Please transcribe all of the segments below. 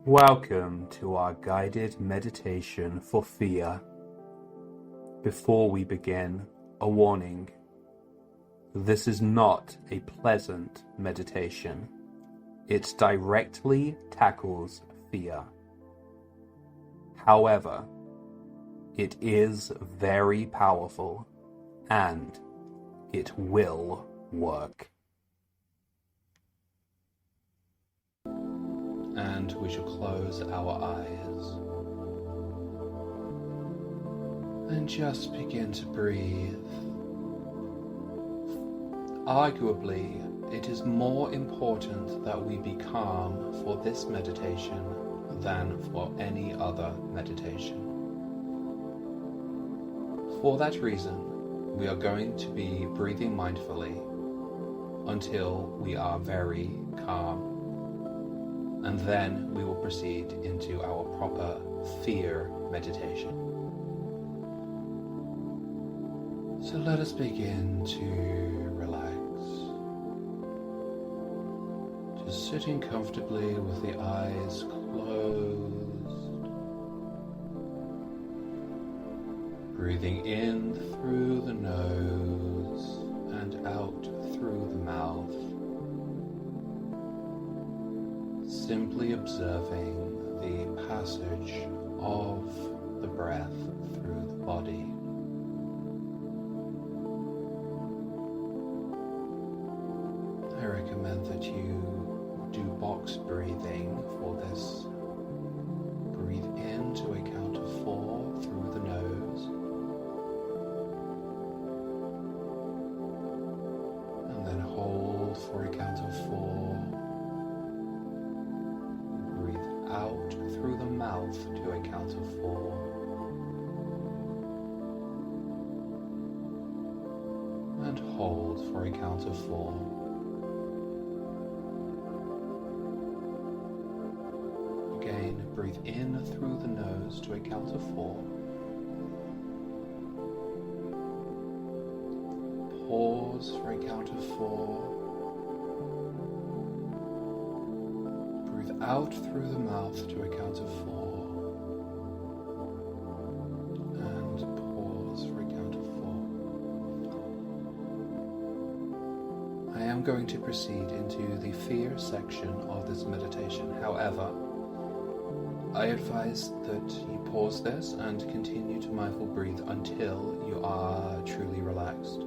Welcome to our guided meditation for fear. Before we begin, a warning. This is not a pleasant meditation. It directly tackles fear. However, it is very powerful and it will work. And we shall close our eyes and just begin to breathe. Arguably, it is more important that we be calm for this meditation than for any other meditation. For that reason, we are going to be breathing mindfully until we are very calm. And then we will proceed into our proper fear meditation. So let us begin to relax. Just sitting comfortably with the eyes closed. Breathing in through the nose and out through the mouth. Simply observing the passage of the breath through the body. I recommend that you do box breathing for this. Breathe in to a count of 4 through the nose. And then hold for a count of 4. Out through the mouth to a count of 4. And hold for a count of 4. Again, breathe in through the nose to a count of 4. Pause for a count of 4. Out through the mouth to a count of 4. And pause for a count of 4. I am going to proceed into the fear section of this meditation. However, I advise that you pause this and continue to mindful breathe until you are truly relaxed.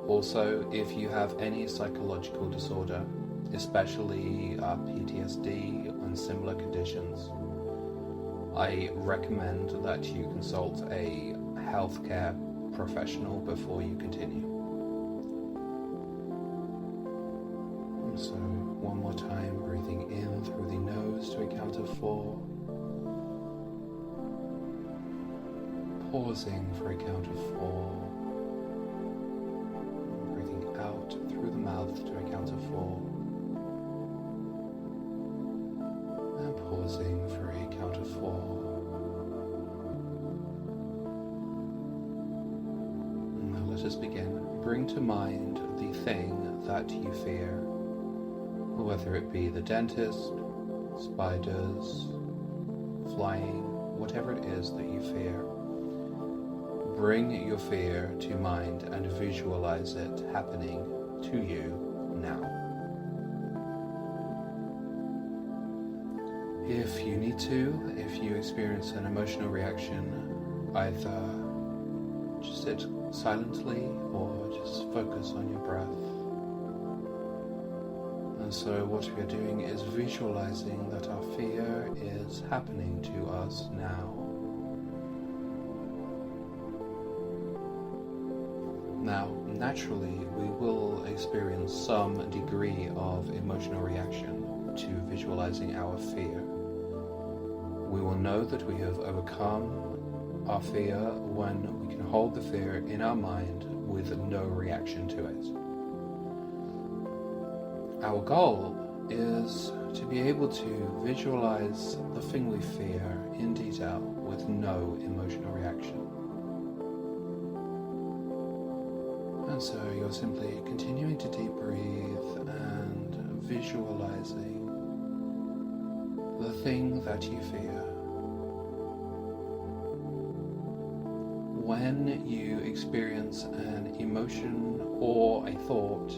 Also, if you have any psychological disorder, especially PTSD and similar conditions, I recommend that you consult a healthcare professional before you continue. And so, one more time, breathing in through the nose to a count of 4. Pausing for a count of 4. Breathing out through the mouth to a count of 4. Pausing for a count of 4. Now let us begin. Bring to mind the thing that you fear, whether it be the dentist, spiders, flying, whatever it is that you fear. Bring your fear to mind and visualize it happening to you now. If you need to, if you experience an emotional reaction, either just sit silently or just focus on your breath. And so what we are doing is visualizing that our fear is happening to us now. Now, naturally, we will experience some degree of emotional reaction to visualizing our fear. We will know that we have overcome our fear when we can hold the fear in our mind with no reaction to it. Our goal is to be able to visualize the thing we fear in detail with no emotional reaction. And so you're simply continuing to deep breathe and visualizing the thing that you fear. When you experience an emotion or a thought,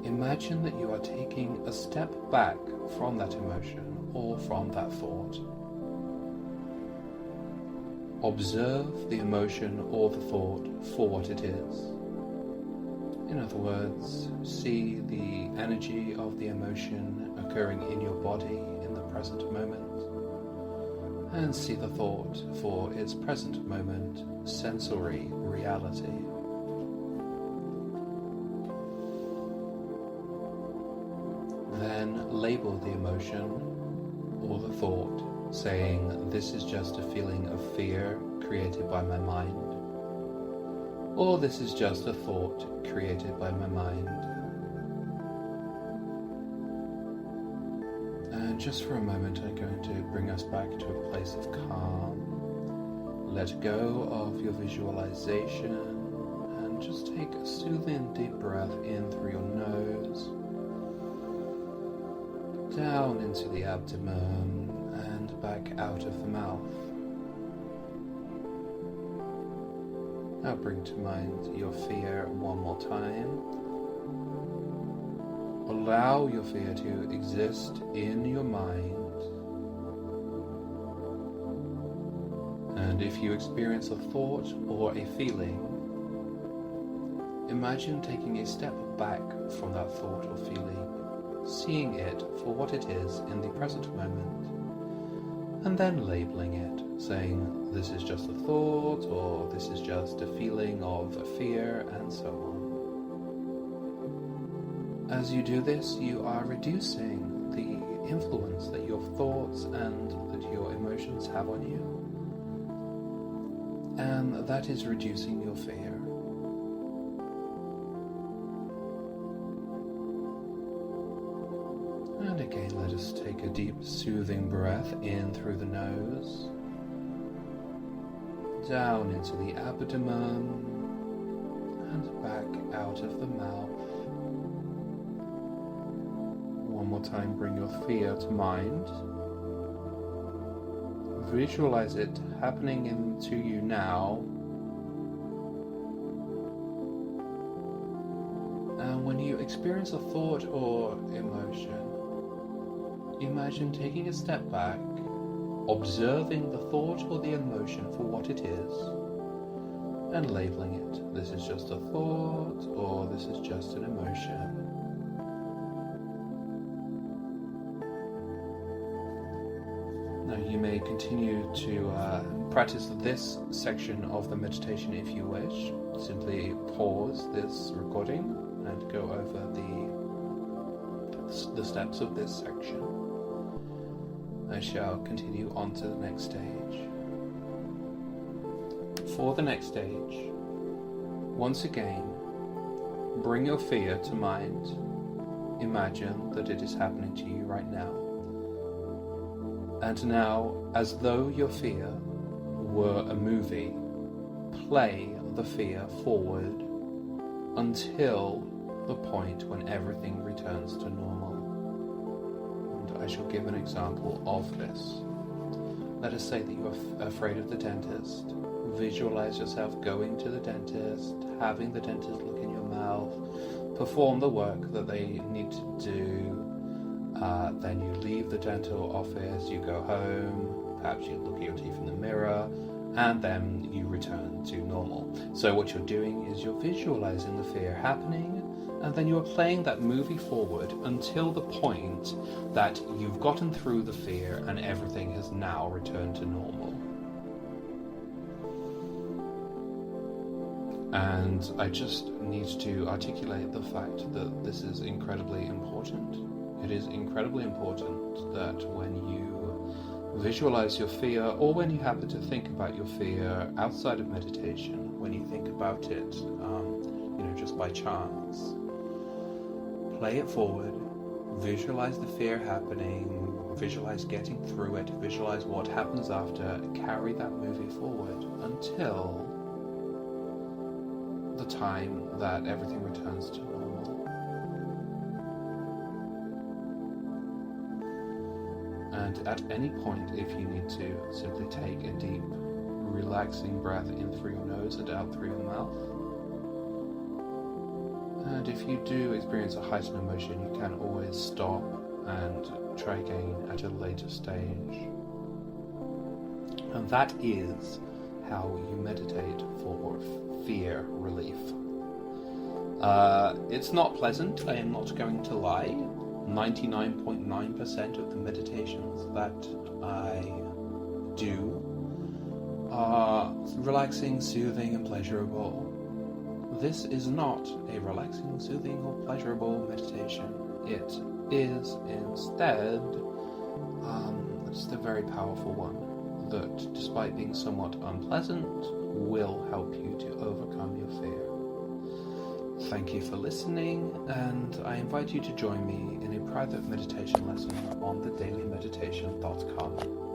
imagine that you are taking a step back from that emotion or from that thought. Observe the emotion or the thought for what it is. In other words, see the energy of the emotion occurring in your body in the present moment, and see the thought for its present moment sensory reality. Then label the emotion or the thought, saying, "This is just a feeling of fear created by my mind," or "This is just a thought created by my mind." And just for a moment, I'm going to bring us back to a place of calm. Let go of your visualization and just take a soothing deep breath in through your nose, down into the abdomen and back out of the mouth. Now bring to mind your fear one more time. Allow your fear to exist in your mind. And if you experience a thought or a feeling, imagine taking a step back from that thought or feeling, seeing it for what it is in the present moment, and then labeling it, saying, "This is just a thought," or "This is just a feeling of fear," and so on. As you do this, you are reducing the influence that your thoughts and that your emotions have on you, and that is reducing your fear. And again, let us take a deep, soothing breath in through the nose, down into the abdomen, and back out of the mouth. One more time, bring your fear to mind. Visualize it happening into you now. And when you experience a thought or emotion, imagine taking a step back, observing the thought or the emotion for what it is, and labeling it. This is just a thought, or this is just an emotion. Now you may continue to practice this section of the meditation if you wish. Simply pause this recording and go over the steps of this section. I shall continue on to the next stage. For the next stage, once again, bring your fear to mind. Imagine that it is happening to you right now. And now, as though your fear were a movie, play the fear forward until the point when everything returns to normal. And I shall give an example of this. Let us say that you are afraid of the dentist. Visualize yourself going to the dentist, having the dentist look in your mouth, perform the work that they need to do. Then you leave the dental office, you go home, perhaps you look at your teeth in the mirror, and then you return to normal. So what you're doing is you're visualizing the fear happening, and then you're playing that movie forward until the point that you've gotten through the fear and everything has now returned to normal. And I just need to articulate the fact that this is incredibly important. It is incredibly important that when you visualize your fear, or when you happen to think about your fear outside of meditation, when you think about it, just by chance, play it forward, visualize the fear happening, visualize getting through it, visualize what happens after, carry that movie forward until the time that everything returns to normal. And at any point, if you need to, simply take a deep, relaxing breath in through your nose and out through your mouth. And if you do experience a heightened emotion, you can always stop and try again at a later stage. And that is how you meditate for fear relief. It's not pleasant, I am not going to lie. 99.9% of the meditations that I do are relaxing, soothing, and pleasurable. This is not a relaxing, soothing, or pleasurable meditation. It is instead just a very powerful one that, despite being somewhat unpleasant, will help you to overcome your fear. Thank you for listening, and I invite you to join me in a private meditation lesson on thedailymeditation.com.